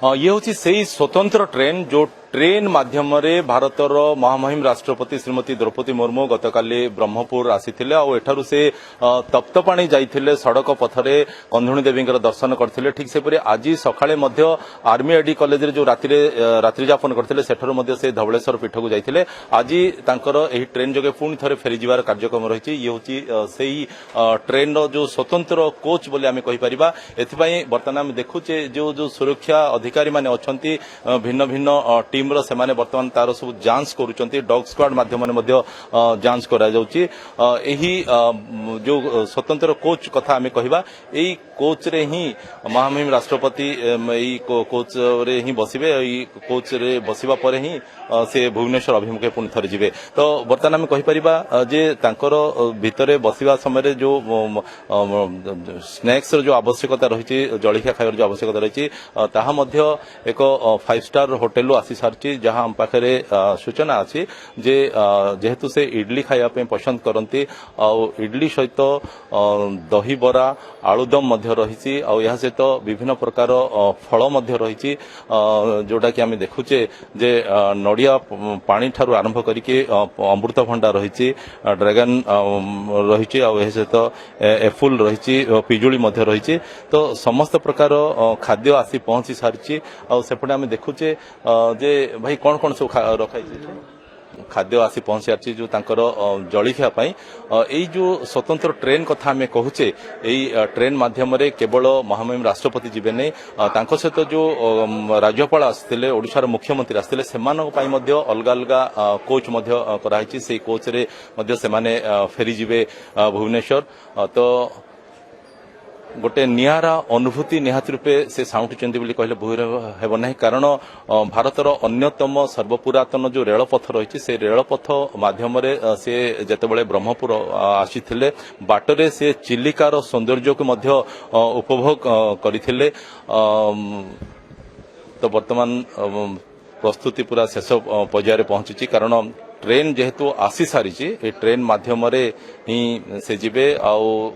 ये हूँ से स्वतंत्र ट्रेन जो ट्रेन माध्यम भारतर महामहिम राष्ट्रपति श्रीमती द्रौपदी मुर्मू गतकाली ब्रह्मपुर आसीथिले और एठारु से तप्तपाणी जाइथिले सड़क पथरे कंधुणी देवी दर्शन करथिले। ठीक सेपरि आज सकाळे मध्य आर्मी आईडी कॉलेज रे जो रात्रि यापन करथिले सेठारु मध्य से धवळेश्वर पीठ को जाइथिले। आज तांकर एही ट्रेन जगे पुणी थरे फेरी जिवार कार्यक्रम रहिछि। ये होछि सेही ट्रेन रो जो स्वतंत्र कोच बोली आमे कहि परिबा। एथिपई वर्तमान आमे देखुचे जो सुरक्षा अधिकारी माने अछंती भिन्न भिन्न टीम से बर्तमान तार सब जांच करुचंती। डॉग स्क्वाड माध्यम जांच करा जाउची। एही जो स्वतंत्र कोच कथा आमे कहिबा एही कोच रे ही महामहिम राष्ट्रपति एही कोच रे ही बसिबे। एही कोच रे बसिबा परे ही से भुवनेश्वर अभिमुखे पुणी थरे जिवे। तो बर्तमान आमे कहि परिबा जे तांकर भितरे बसिबा समय जो स्नैक्स जो आवश्यकता रही जलखिया खाइबार जो आवश्यकता रही ताहा मध्य एक 5 स्टार होटेल आसी सारी जहां हम पाखे सूचना अच्छी जे जेहेतु से इडली खाइबा पसंद करती इडली सहित दही बरा आलुदम रही और सहित विभिन्न प्रकार फल रही जोटा कि आम देखुचे जे नड़िया पानी ठारू आरंभ करके अमृतभंडा रही ड्रैगन रही सहित एप्पल रही पिजुली रही। तो समस्त प्रकार खाद्य आसी पहुंची सारी सेपटे आम देखुचे जे भाई कौन कौन सब रखाई खाद्य आसी पहुंची सारी जो तांकर जलखिया यही जो स्वतंत्र ट्रेन कथा आम कहूचे यही ट्रेन माध्यम केवल महामहिम राष्ट्रपति जीवे नहीं सहित जो राज्यपाल आसते ओडिशार मुख्यमंत्री आसते से अलग अलग कोच कराई से कोच रे फेरी जीवे भुवनेश्वर। तो गोटे नियारा अनुभूति निहाती रूपे से साउंटुचंती बोली कहले भूल हेब नहीं। कारण भारतर अन्यतम सर्वपुरातन जो रेलपथ रही से रेलपथ माध्यम से जेतेबेले ब्रह्मपुर आसीथिले बाटरे से चिलिकार सौंदर्य को मध्य उपभोग करथिले। तो वर्तमान प्रस्तुति पूरा शेष पर्यायर पहुंची कारण ट्रेन जेहेतु आसी सारी ट्रेन माध्यम ही से जीवे आउ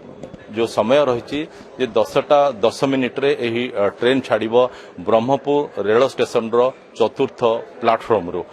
जो समय रही 10टा 10 मिनिट रे यही ट्रेन छाड़िबो ब्रह्मपुर रेल स्टेशन रो चतुर्थ प्लाटफॉर्म रो।